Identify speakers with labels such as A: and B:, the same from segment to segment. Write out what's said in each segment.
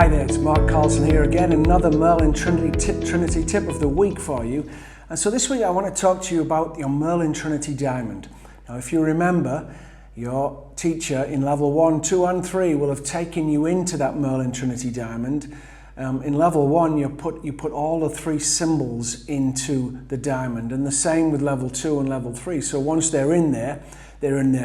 A: Hi there, it's Mark Carlson here again, another Merlin Trinity Tip of the week for you. And so this week I want to talk to you about your Merlin Trinity Diamond. Now if you remember, your teacher in level 1, 2 and 3 will have taken you into that Merlin Trinity Diamond. In level 1 you put all the 3 symbols into the diamond, and the same with level 2 and level 3. So once they're in there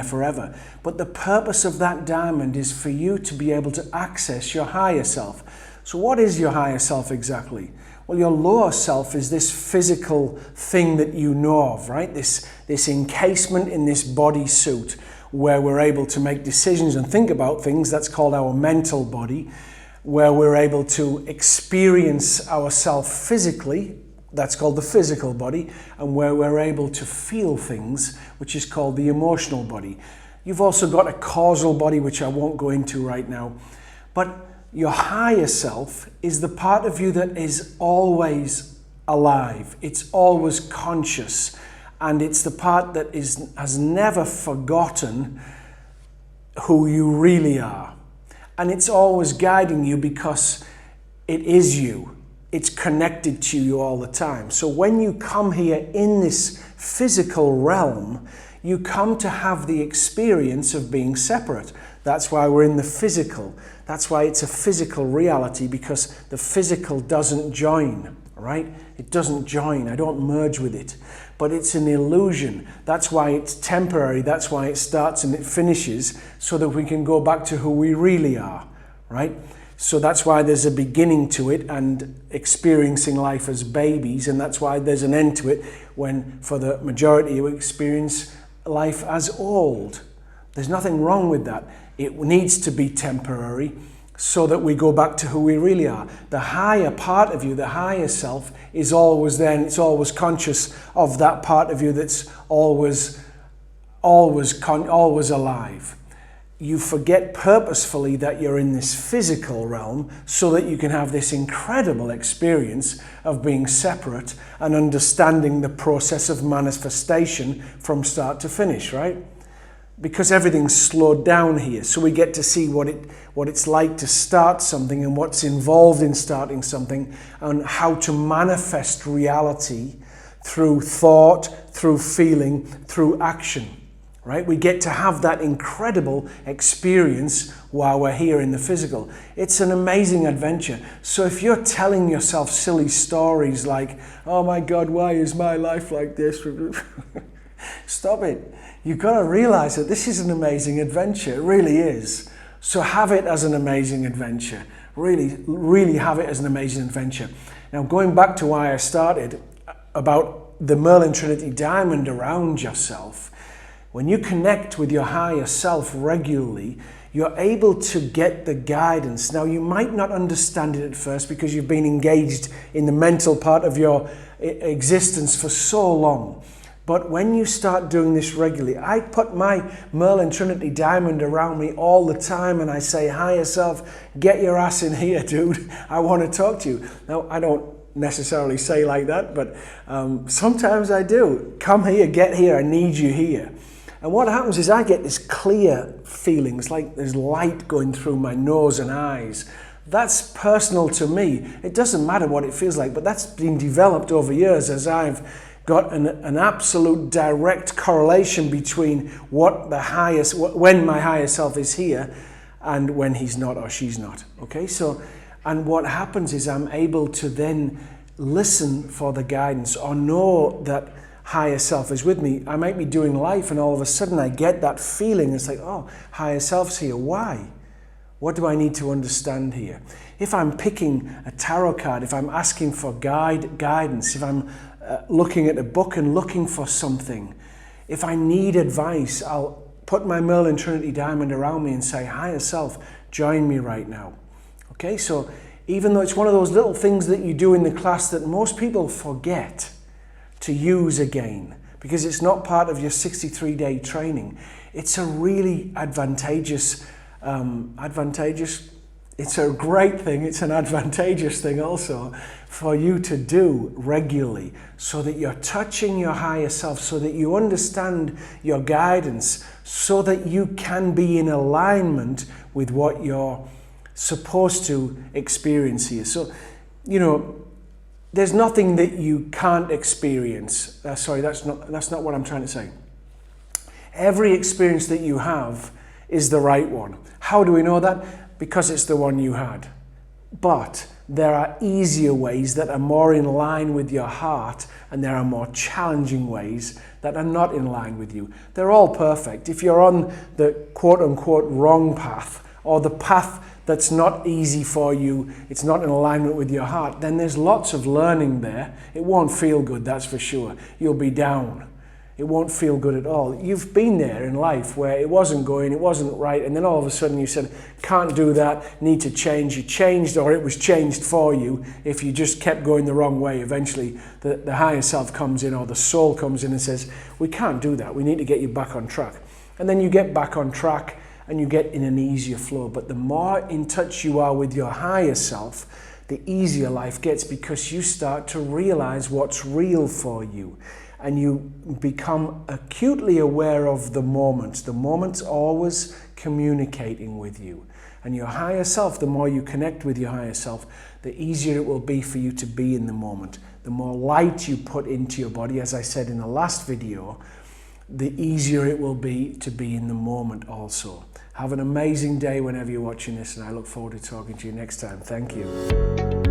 A: forever. But the purpose of that diamond is for you to be able to access your higher self. So what is your higher self exactly? Well, your lower self is this physical thing that you know of, right? This encasement in this body suit where we're able to make decisions and think about things. That's called our mental body, where we're able to experience ourselves physically. That's called the physical body, and where we're able to feel things, which is called the emotional body. You've also got a causal body, which I won't go into right now. But your higher self is the part of you that is always alive. It's always conscious. And it's the part that has never forgotten who you really are. And it's always guiding you because it is you. It's connected to you all the time. So when you come here in this physical realm, you come to have the experience of being separate. That's why we're in the physical. That's why it's a physical reality, because the physical doesn't join, right? It doesn't join. I don't merge with it. But it's an illusion. That's why it's temporary. That's why it starts and it finishes, so that we can go back to who we really are, right? So that's why there's a beginning to it and experiencing life as babies, and that's why there's an end to it when, for the majority, you experience life as old. There's nothing wrong with that. It needs to be temporary so that we go back to who we really are. The higher part of you, the higher self, is always there, and it's always conscious of that part of you that's always alive. You forget purposefully that you're in this physical realm so that you can have this incredible experience of being separate and understanding the process of manifestation from start to finish, right? Because everything's slowed down here, so we get to see what it's like to start something and what's involved in starting something, and how to manifest reality through thought, through feeling, through action. Right? We get to have that incredible experience while we're here in the physical. It's an amazing adventure. So if you're telling yourself silly stories like, oh my God, why is my life like this? Stop it. You've got to realize that this is an amazing adventure. It really is. So have it as an amazing adventure. Really, really have it as an amazing adventure. Now, going back to why I started about the Merlin Trinity Diamond around yourself, when you connect with your higher self regularly, you're able to get the guidance. Now, you might not understand it at first because you've been engaged in the mental part of your existence for so long. But when you start doing this regularly, I put my Merlin Trinity Diamond around me all the time, and I say, higher self, get your ass in here, dude. I want to talk to you. Now, I don't necessarily say like that, but sometimes I do. Come here, get here, I need you here. And what happens is I get this clear feeling. It's like there's light going through my nose and eyes. That's personal to me. It doesn't matter what it feels like, but that's been developed over years as I've got an absolute direct correlation between when my higher self is here and when he's not or she's not. Okay, so, and what happens is I'm able to then listen for the guidance or know that higher self is with me. I might be doing life and all of a sudden I get that feeling. It's like, oh, higher self's here. Why? What do I need to understand here? If I'm picking a tarot card, if I'm asking for guidance, if I'm looking at a book and looking for something, if I need advice, I'll put my Merlin Trinity Diamond around me and say, higher self, join me right now. Okay, so even though it's one of those little things that you do in the class that most people forget to use again, because it's not part of your 63-day training. It's a really advantageous, it's a great thing, it's an advantageous thing also for you to do regularly, so that you're touching your higher self, so that you understand your guidance, so that you can be in alignment with what your supposed to experience here. So, you know, there's nothing that you can't experience. Sorry, that's not what I'm trying to say. Every experience that you have is the right one. How do we know that? Because it's the one you had. But there are easier ways that are more in line with your heart, and there are more challenging ways that are not in line with you. They're all perfect. If you're on the quote-unquote wrong path, or the path that's not easy for you, it's not in alignment with your heart, then there's lots of learning there. It won't feel good, that's for sure. You'll be down. It won't feel good at all. You've been there in life where it wasn't going, it wasn't right, and then all of a sudden you said, can't do that, need to change. You changed, or it was changed for you. If you just kept going the wrong way, eventually the higher self comes in, or the soul comes in and says, we can't do that, we need to get you back on track. And then you get back on track and you get in an easier flow. But the more in touch you are with your higher self, the easier life gets, because you start to realize what's real for you. And you become acutely aware of the moment. The moment's always communicating with you. And your higher self, the more you connect with your higher self, the easier it will be for you to be in the moment. The more light you put into your body, as I said in the last video, the easier it will be to be in the moment also. Have an amazing day whenever you're watching this, and I look forward to talking to you next time. Thank you.